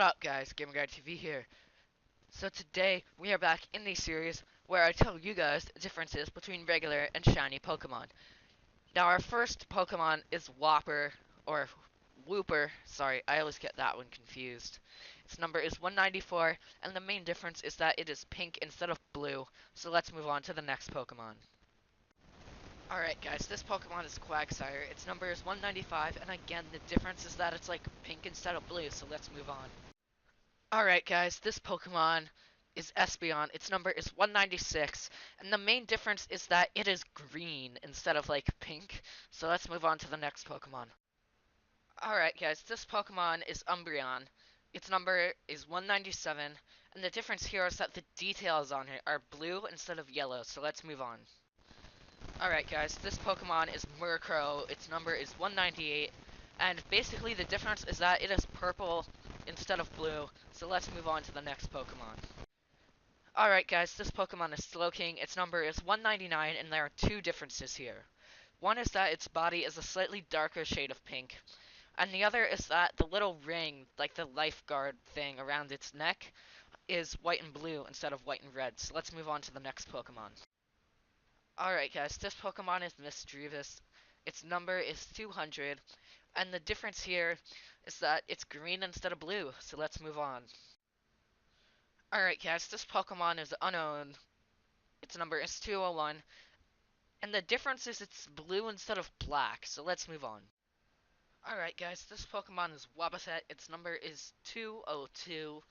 What up guys, GamerGuy TV here. So today we are back in the series where I tell you guys the differences between regular and shiny Pokemon. Now our first Pokemon is Whopper, or Wooper, sorry, I always get that one confused. Its number is 194, and the main difference is that it is pink instead of blue, so let's move on to the next Pokemon. Alright guys, this Pokemon is Quagsire, its number is 195, and again the difference is that it's like pink instead of blue, so let's move on. Alright guys, this Pokemon is Espeon. Its number is 196, and the main difference is that it is green instead of like pink. So let's move on to the next Pokemon. Alright guys, this Pokemon is Umbreon. Its number is 197, and the difference here is that the details on it are blue instead of yellow, so let's move on. Alright guys, this Pokemon is Murkrow. Its number is 198, and basically the difference is that it is purple instead of blue, so let's move on to the next Pokemon. Alright guys, this Pokemon is Slowking. Its number is 199, and there are two differences here. One is that its body is a slightly darker shade of pink, and the other is that the little ring, like the lifeguard thing around its neck, is white and blue instead of white and red, so let's move on to the next Pokemon. Alright guys, this Pokemon is Misdreavus. Its number is 200, and the difference here is that it's green instead of blue, so let's move on. Alright guys, this Pokemon is Unown. Its number is 201, and the difference is it's blue instead of black, so let's move on. Alright guys, this Pokemon is Wobbuffet. Its number is 202,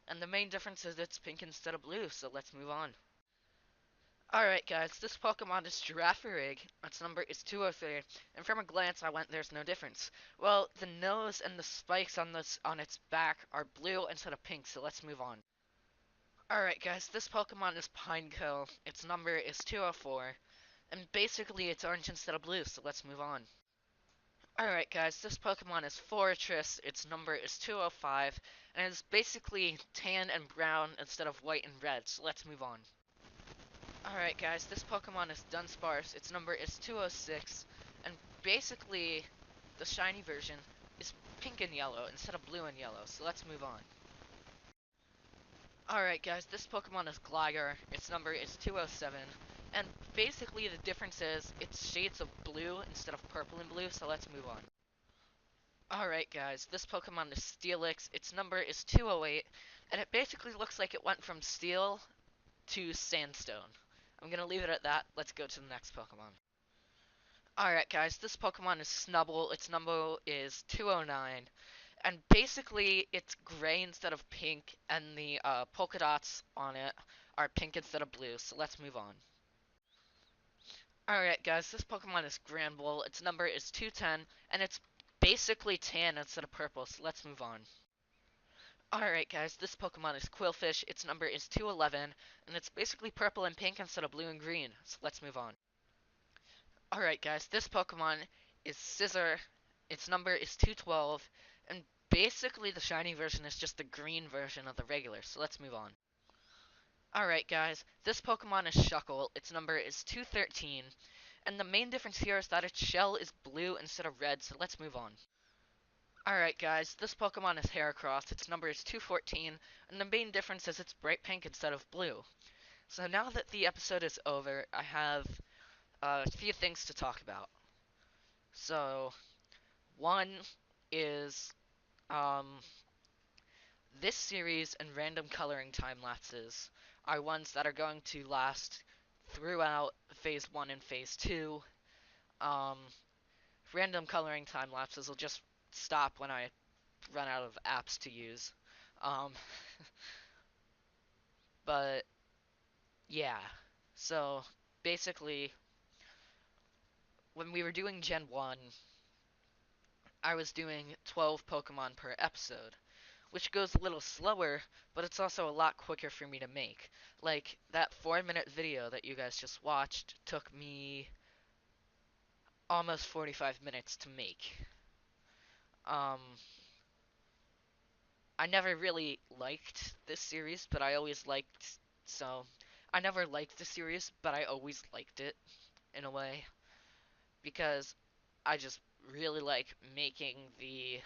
and the main difference is it's pink instead of blue, so let's move on. Alright guys, this Pokemon is Girafarig. Its number is 203, and from a glance I went there's no difference. Well, the nose and the spikes on its back are blue instead of pink, so let's move on. Alright guys, this Pokemon is Pineco. Its number is 204, and basically it's orange instead of blue, so let's move on. Alright guys, this Pokemon is Forretress. Its number is 205, and it's basically tan and brown instead of white and red, so let's move on. Alright guys, this Pokemon is Dunsparce. Its number is 206, and basically the shiny version is pink and yellow instead of blue and yellow, so let's move on. Alright guys, this Pokemon is Gligar. Its number is 207, and basically the difference is it's shades of blue instead of purple and blue, so let's move on. Alright guys, this Pokemon is Steelix. Its number is 208, and it basically looks like it went from steel to sandstone. I'm gonna leave it at that. Let's go to the next Pokemon. Alright guys, this Pokemon is Snubbull. Its number is 209. And basically, it's gray instead of pink, and the polka dots on it are pink instead of blue, so let's move on. Alright guys, this Pokemon is Granbull. Its number is 210, and it's basically tan instead of purple, so let's move on. Alright guys, this Pokemon is Quillfish. Its number is 211, and it's basically purple and pink instead of blue and green, so let's move on. Alright guys, this Pokemon is Scizor. Its number is 212, and basically the shiny version is just the green version of the regular, so let's move on. Alright guys, this Pokemon is Shuckle. Its number is 213, and the main difference here is that its shell is blue instead of red, so let's move on. Alright guys, this Pokemon is Heracross. Its number is 214, and the main difference is it's bright pink instead of blue. So now that the episode is over, I have a few things to talk about. So, one is this series and random coloring time lapses are ones that are going to last throughout Phase 1 and Phase 2. Um, Random coloring time lapses will just stop when I run out of apps to use. Um, but yeah, so basically, when we were doing Gen 1, I was doing 12 Pokemon per episode, which goes a little slower, but it's also a lot quicker for me to make. Like, that 4-minute video that you guys just watched took me almost 45 minutes to make. Um, I never really liked this series, but I always liked, so, I never liked the series, but I always liked it, in a way, because I just really like making the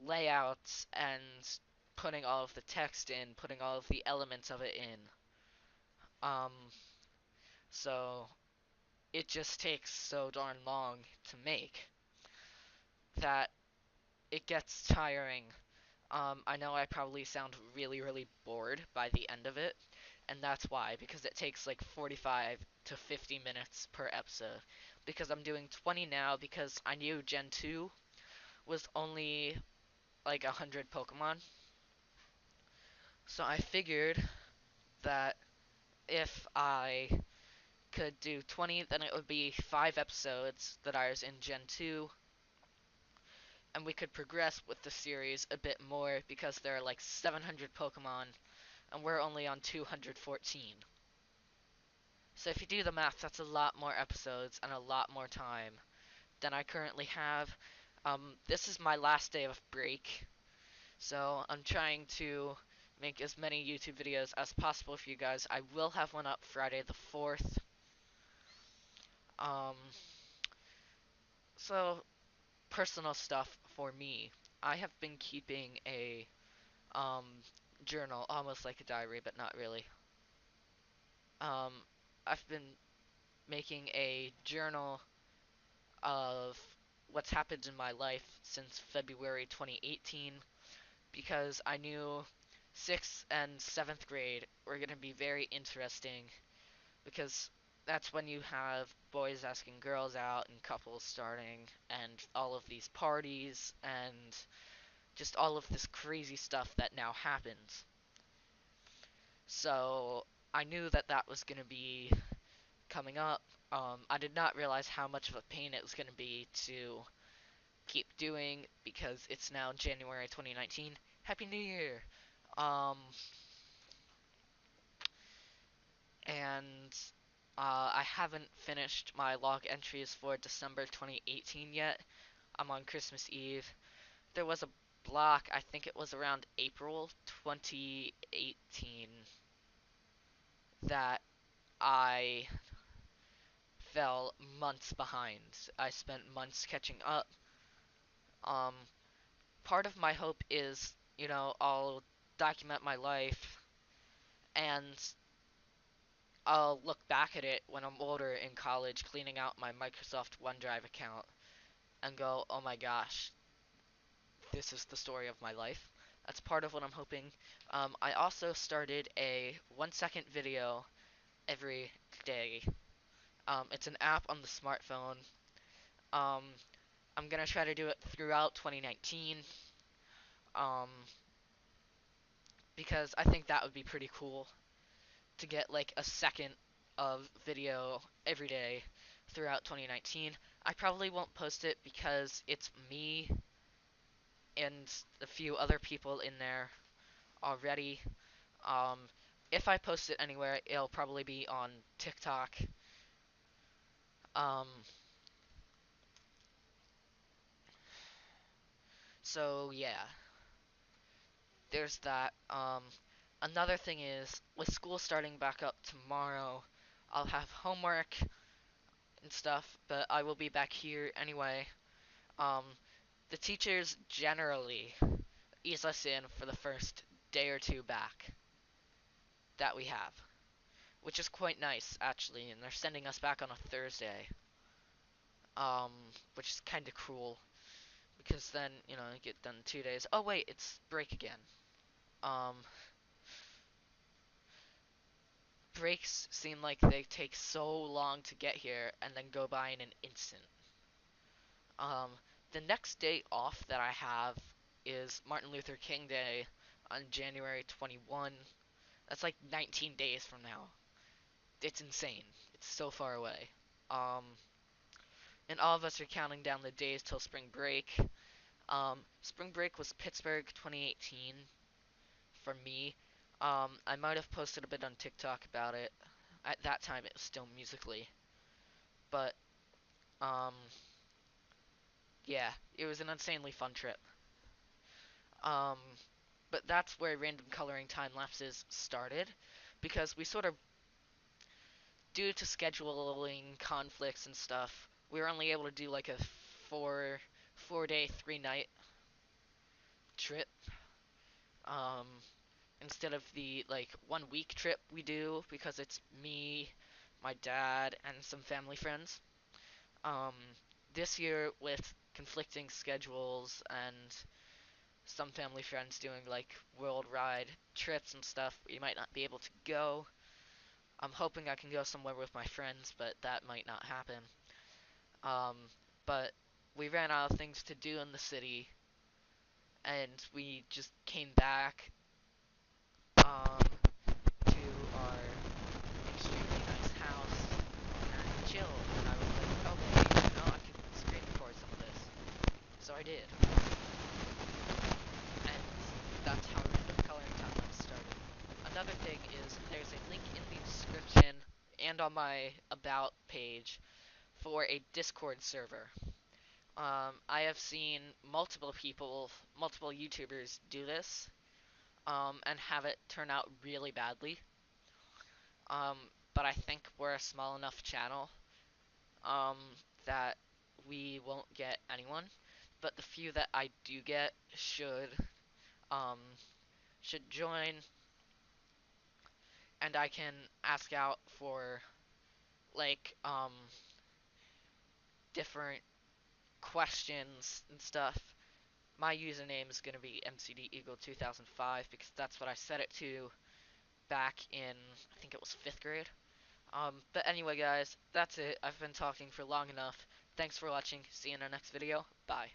layouts and putting all of the text in, putting all of the elements of it in. Um, so it just takes so darn long to make that it gets tiring. I know I probably sound really, really bored by the end of it, and that's why, because it takes like 45 to 50 minutes per episode. Because I'm doing 20 now because I knew Gen 2 was only like 100 Pokemon. So I figured that if I could do 20, then it would be 5 episodes that I was in Gen 2, and we could progress with the series a bit more because there are like 700 Pokemon, and we're only on 214. So if you do the math, that's a lot more episodes and a lot more time than I currently have. This is my last day of break, so I'm trying to make as many YouTube videos as possible for you guys. I will have one up Friday the 4th. Um, so personal stuff for me. I have been keeping a um, journal, almost like a diary, but not really. Um, I've been making a journal of what's happened in my life since February 2018 because I knew 6th and 7th grade were going to be very interesting because that's when you have boys asking girls out and couples starting and all of these parties and just all of this crazy stuff that now happens. So I knew that that was going to be coming up. I did not realize how much of a pain it was going to be to keep doing because it's now January 2019. Happy New Year! Um, and I haven't finished my log entries for December 2018 yet. I'm on Christmas Eve. There was a block, I think it was around April 2018, that I fell months behind. I spent months catching up. Um, Part of my hope is, I'll document my life and I'll look back at it when I'm older in college, cleaning out my Microsoft OneDrive account, and go, oh my gosh, this is the story of my life. That's part of what I'm hoping. I also started a 1 second video every day. It's an app on the smartphone. Um, I'm gonna try to do it throughout 2019. Um, because I think that would be pretty cool to get like a second of video every day throughout 2019. I probably won't post it because it's me and a few other people in there already. Um, if I post it anywhere, it'll probably be on TikTok. Um, so yeah, there's that. Another thing is, with school starting back up tomorrow, I'll have homework and stuff, but I will be back here anyway. Um, the teachers generally ease us in for the first day or two back that we have, which is quite nice actually, and they're sending us back on a Thursday, um, which is kind of cruel because then you get done 2 days. Oh wait, it's break again. Um, Breaks seem like they take so long to get here and then go by in an instant. Um, the next day off that I have is Martin Luther King Day on January 21. That's like 19 days from now. It's insane. It's so far away. Um, and all of us are counting down the days till spring break. Spring break was Pittsburgh 2018 for me. I might have posted a bit on TikTok about it. At that time, it was still Musically, but um, yeah, it was an insanely fun trip. Um, but that's where random coloring time lapses started, because we sort of, due to scheduling conflicts and stuff, we were only able to do like a four day 3 night trip. Um, Instead of the like 1 week trip we do because it's me, my dad, and some family friends. Um, this year with conflicting schedules and some family friends doing like worldwide trips and stuff, we might not be able to go. I'm hoping I can go somewhere with my friends, but that might not happen. Um, but we ran out of things to do in the city, and we just came back to our extremely nice house and chilled. And I was like, okay, I can screen record some of this. So I did, and that's how Random Coloring Timeline started. Another thing is there's a link in the description and on my about page for a Discord server. I have seen multiple YouTubers do this, and have it turn out really badly. Um, but I think we're a small enough channel, um, that we won't get anyone. But the few that I do get um, should join, and I can ask out for like different questions and stuff. My username is gonna be MCD Eagle 2005 because that's what I set it to back in, I think it was 5th grade. But anyway, guys, that's it. I've been talking for long enough. Thanks for watching. See you in our next video. Bye.